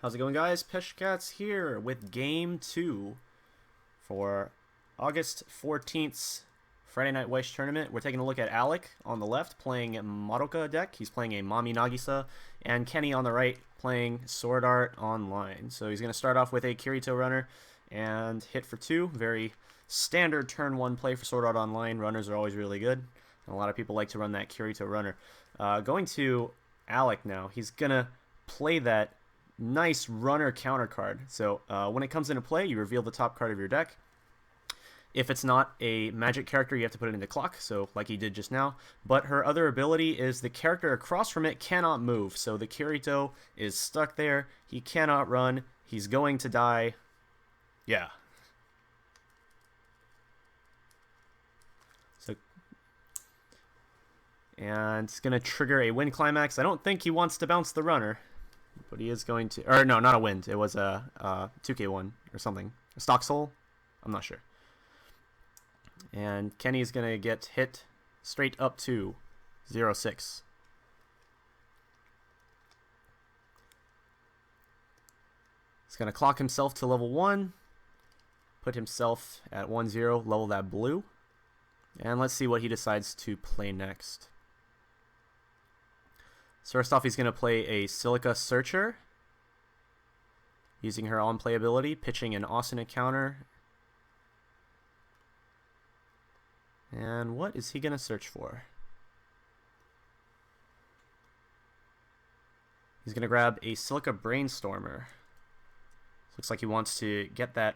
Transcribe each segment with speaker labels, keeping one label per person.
Speaker 1: How's it going, guys? Peshcats here with Game 2 for August 14th's Friday Night Weiss tournament. We're taking a look at Alec on the left playing Madoka deck. He's playing a Mami Nagisa, and Kenny on the right playing Sword Art Online. So he's going to start off with a Kirito runner and hit for 2. Very standard turn 1 play for Sword Art Online. Runners are always really good, and a lot of people like to run that Kirito runner. Going to Alec now. He's going to play that nice runner counter card. So when it comes into play, you reveal the top card of your deck. If it's not a magic character, you have to put it into clock, so like he did just now. But her other ability is the character across from it cannot move. So the Kirito is stuck there. He cannot run. He's going to die. Yeah. So, and it's going to trigger a wind climax. I don't think he wants to bounce the runner, but he is going to, or no, not a wind. It was a 2K1 or something. A stock soul? I'm not sure. And Kenny's going to get hit straight up to 0-6. He's going to clock himself to level 1, put himself at 1-0, level that blue, and let's see what he decides to play next. So first off, he's going to play a Silica Searcher, using her on-play ability, pitching an Asuna counter. And what is he going to search for? He's going to grab a Silica Brainstormer. Looks like he wants to get a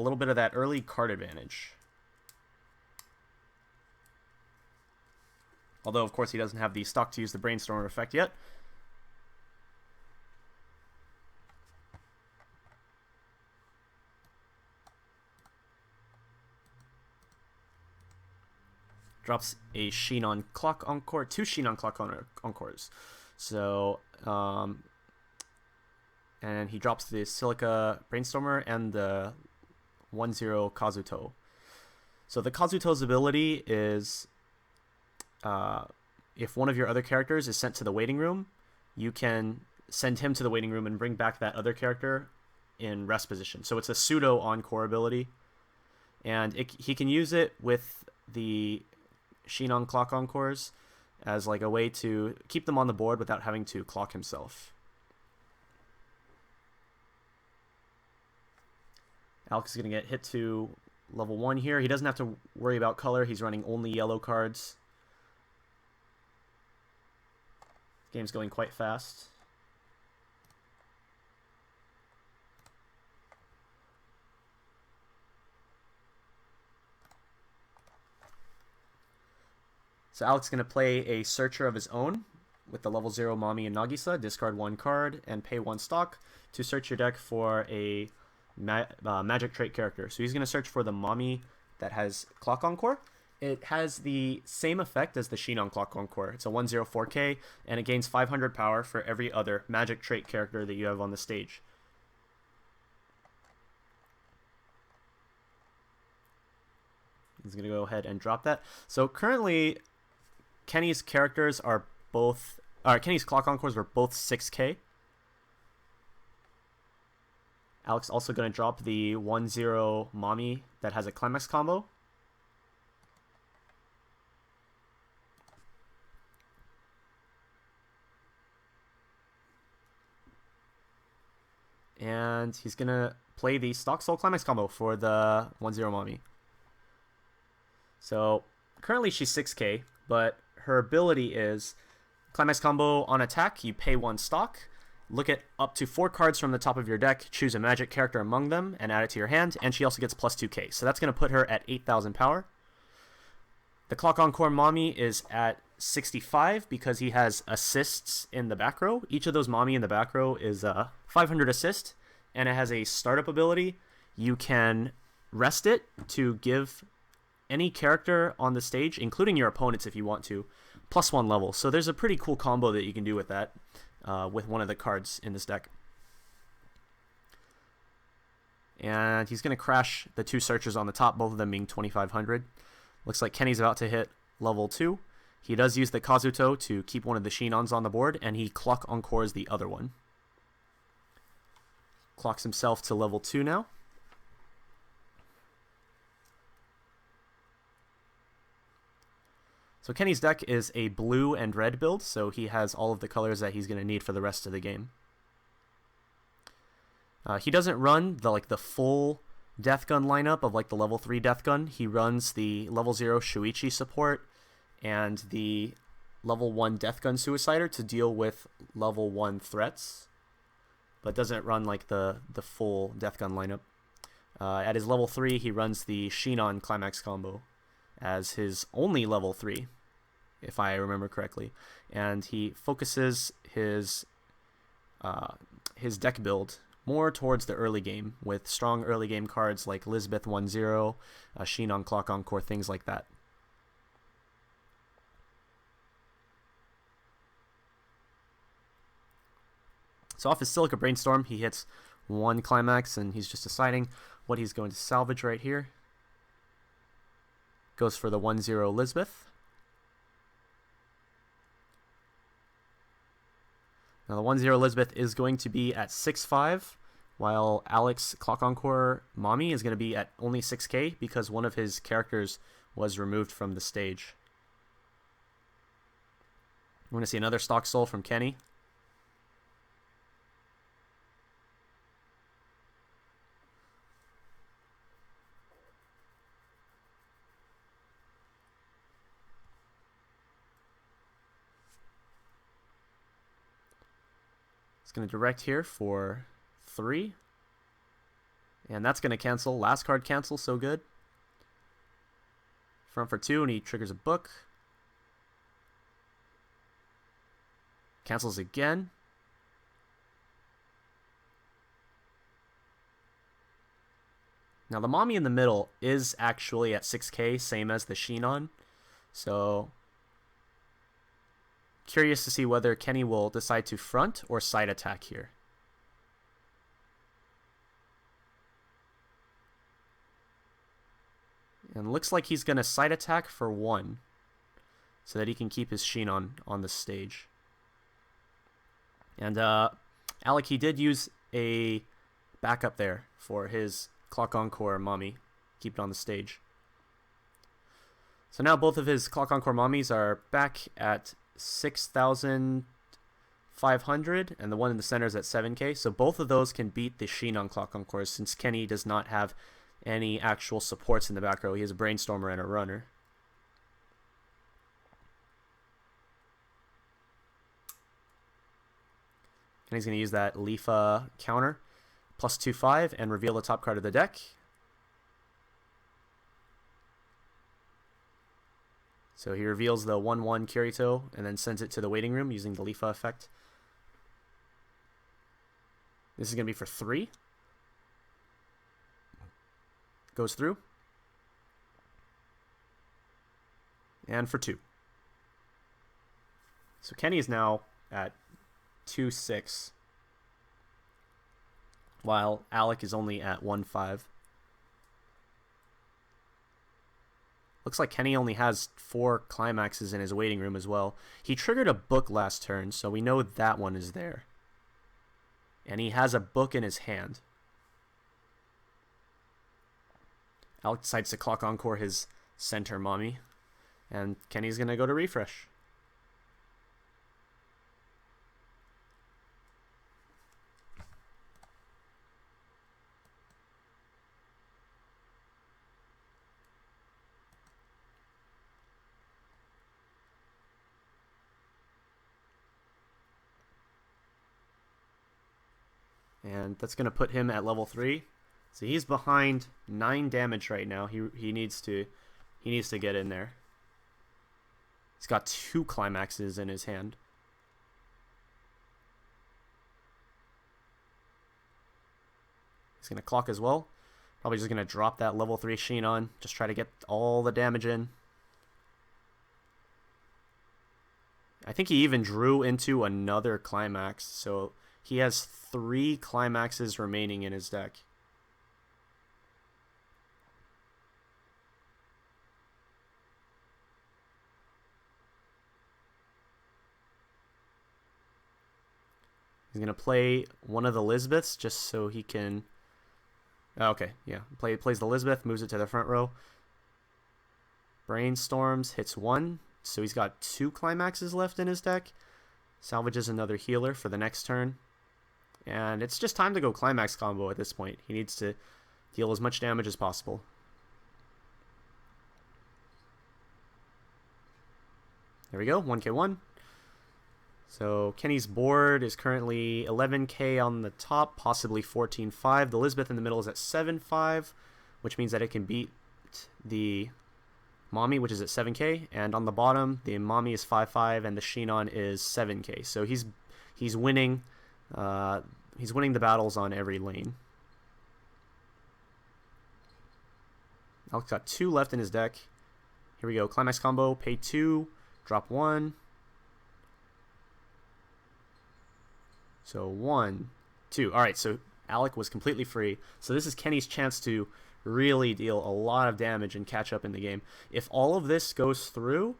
Speaker 1: little bit of that early card advantage. Although, of course, he doesn't have the stock to use the Brainstormer effect yet. Drops a Sheen on Clock Encore, 2 Sheen on Clock Encores. So, and he drops the Silica Brainstormer and the 1-0 Kazuto. So the Kazuto's ability is, if one of your other characters is sent to the waiting room, you can send him to the waiting room and bring back that other character in rest position. So it's a pseudo encore ability, and he can use it with the Sheen on Clock Encores as like a way to keep them on the board without having to clock himself. Alex is going to get hit to level 1 here. He doesn't have to worry about color. He's running only yellow cards. Game's going quite fast. So Alex is going to play a Searcher of his own with the level 0 Mami and Nagisa. Discard 1 card and pay 1 stock to search your deck for a magic trait character. So he's going to search for the Mami that has Clock Encore. It has the same effect as the Sheen on Clock Encore. It's a 1-0 4K, and it gains 500 power for every other magic trait character that you have on the stage. He's going to go ahead and drop that. So currently, Kenny's characters are both, Kenny's Clock Encores are both 6K. Alex also going to drop the 1-0 Mami that has a Climax combo. And he's going to play the Stock Soul Climax combo for the 1-0 Mami. So currently she's 6K, but her ability is Climax combo on attack, you pay 1 stock, look at up to 4 cards from the top of your deck, choose a magic character among them, and add it to your hand, and she also gets plus 2K. So that's going to put her at 8,000 power. The Clock Encore Mami is at 65 because he has assists in the back row. Each of those Mami in the back row is 500 assist, and it has a startup ability. You can rest it to give any character on the stage, including your opponents if you want to, plus 1 level. So there's a pretty cool combo that you can do with that, with one of the cards in this deck. And he's going to crash the 2 searchers on the top, both of them being 2,500. Looks like Kenny's about to hit level 2. He does use the Kazuto to keep one of the Sheenons on the board, and he Clock Encores the other one. Clocks himself to level 2 now. So Kenny's deck is a blue and red build, so he has all of the colors that he's going to need for the rest of the game. He doesn't run the full Death Gun lineup of the level 3 Death Gun. He runs the level 0 Shuichi support and the level 1 Death Gun Suicider to deal with level 1 threats, but doesn't run the full Death Gun lineup. At his level 3, he runs the Shinon Climax combo as his only level 3, if I remember correctly, and he focuses his deck build more towards the early game with strong early game cards like Lisbeth 1-0, Shinon Clock Encore, things like that. So off his Silica Brainstorm, he hits 1 Climax, and he's just deciding what he's going to salvage right here. Goes for the 1-0 Lisbeth. Now the 1-0 Lisbeth is going to be at 6-5, while Alex Clock Encore Mami is going to be at only 6k because one of his characters was removed from the stage. We're going to see another Stock Soul from Kenny. It's going to direct here for 3. And that's going to cancel. Last card cancel, so good. Front for 2, and he triggers a book. Cancels again. Now the Mami in the middle is actually at 6k, same as the Shinon. So curious to see whether Kenny will decide to front or side attack here. And looks like he's going to side attack for 1 so that he can keep his Shinon on the stage. And Alec, he did use a backup there for his Clock Encore Mami. Keep it on the stage. So now both of his Clock Encore Mamis are back at 6,500, and the one in the center is at 7k. So both of those can beat the Shinon Clock Encore since Kenny does not have any actual supports in the back row. He has a Brainstormer and a Runner. And he's going to use that Lifa counter, plus 2/5, and reveal the top card of the deck. So he reveals the 1/1 Kirito and then sends it to the waiting room using the Lifa effect. This is going to be for 3. Goes through. And for 2. So Kenny is now at 2-6, while Alec is only at 1-5. Looks like Kenny only has 4 climaxes in his waiting room as well. He triggered a book last turn, so we know that one is there. And he has a book in his hand. Alec decides to Clock Encore his center Mami, and Kenny's going to go to refresh. And that's going to put him at level 3. So he's behind 9 damage right now. He needs to get in there. He's got 2 climaxes in his hand. He's going to clock as well. Probably just going to drop that level 3 Shinon. Just try to get all the damage in. I think he even drew into another climax. So he has 3 climaxes remaining in his deck. He's going to play one of the Lisbeths just so he can... Okay, yeah. Plays the Lisbeth, moves it to the front row. Brainstorms, hits 1. So he's got 2 climaxes left in his deck. Salvages another healer for the next turn. And it's just time to go climax combo at this point. He needs to deal as much damage as possible. There we go, 1k1. So Kenny's board is currently 11k on the top, possibly 14.5. The Lisbeth in the middle is at 7.5, which means that it can beat the Mami, which is at 7k. And on the bottom, the Mami is 5.5 and the Shinon is 7k. So he's winning. He's winning the battles on every lane. Alex got 2 left in his deck. Here we go. Climax combo. Pay 2. Drop 1. So 1, 2. Alright, so Alec was completely free. So this is Kenny's chance to really deal a lot of damage and catch up in the game. If all of this goes through,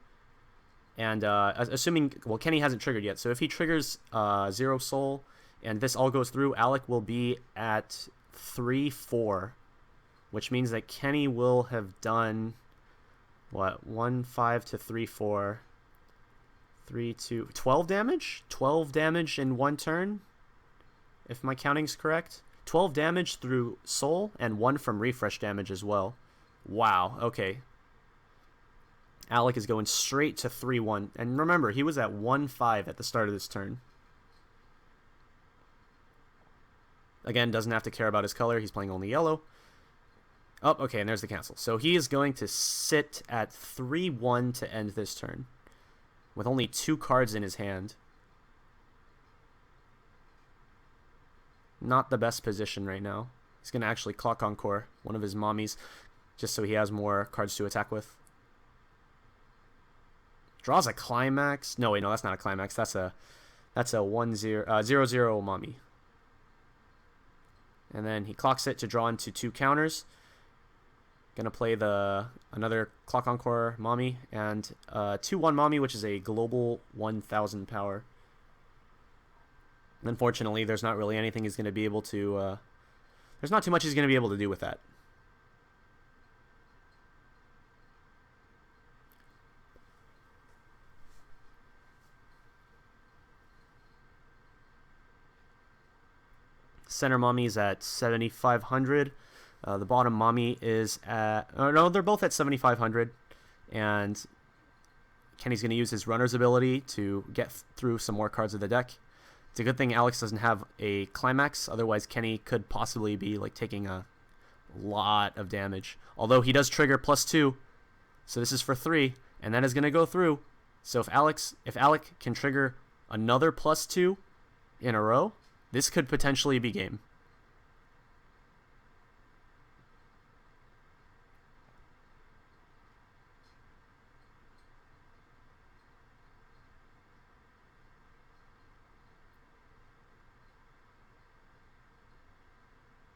Speaker 1: and assuming, well, Kenny hasn't triggered yet. So if he triggers 0 soul and this all goes through, Alec will be at 3-4, which means that Kenny will have done, what, 1-5 to 3-4, 3-2, 12 damage? 12 damage in 1 turn, if my counting's correct. 12 damage through soul and 1 from refresh damage as well. Wow, okay. Alec is going straight to 3-1. And remember, he was at 1-5 at the start of this turn. Again, doesn't have to care about his color. He's playing only yellow. Oh, okay, and there's the cancel. So he is going to sit at 3-1 to end this turn, with only 2 cards in his hand. Not the best position right now. He's going to actually Clock Encore one of his Mamis, just so he has more cards to attack with. Draws a climax. No, wait, no, that's not a climax. That's a 0-0 Mami. And then he clocks it to draw into 2 counters. Gonna play another Clock Encore Mami and 2-1 Mami, which is a global 1000 power. Unfortunately, there's not really anything he's gonna be able to. There's not too much he's gonna be able to do with that. Center Mami is at 7,500. The bottom Mami is at... Oh, no, they're both at 7,500. And Kenny's going to use his runner's ability to get through some more cards of the deck. It's a good thing Alex doesn't have a climax. Otherwise, Kenny could possibly be like taking a lot of damage. Although he does trigger +2. So this is for 3. And that is going to go through. So if Alec can trigger another +2 in a row, this could potentially be game.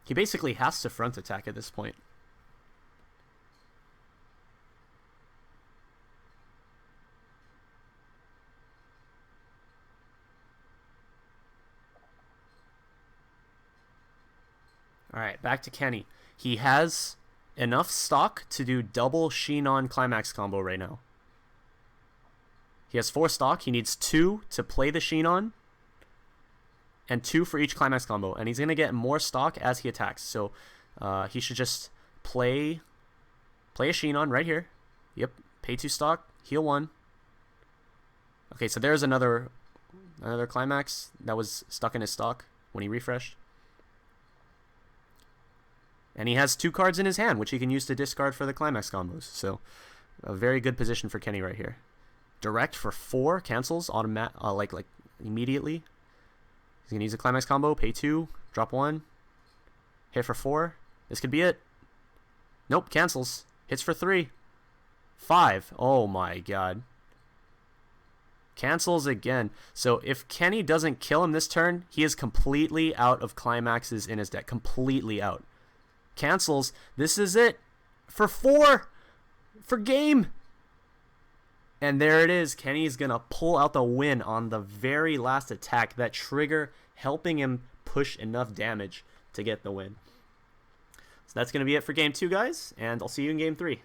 Speaker 1: He basically has to front attack at this point. Alright, back to Kenny. He has enough stock to do double Shinon climax combo right now. He has 4 stock. He needs 2 to play the Shinon, and 2 for each climax combo. And he's going to get more stock as he attacks. So he should just play a Shinon right here. Yep, pay 2 stock, heal 1. Okay, so there's another climax that was stuck in his stock when he refreshed. And he has 2 cards in his hand, which he can use to discard for the climax combos. So a very good position for Kenny right here. Direct for 4 cancels like immediately. He's going to use a climax combo, pay 2, drop 1, hit for 4. This could be it. Nope, cancels. Hits for 3. 5. Oh my god. Cancels again. So if Kenny doesn't kill him this turn, he is completely out of climaxes in his deck. Completely out. Cancels. This is it. For 4. For game. And there it is. Kenny's going to pull out the win on the very last attack. That trigger helping him push enough damage to get the win. So that's going to be it for Game 2, guys. And I'll see you in Game 3.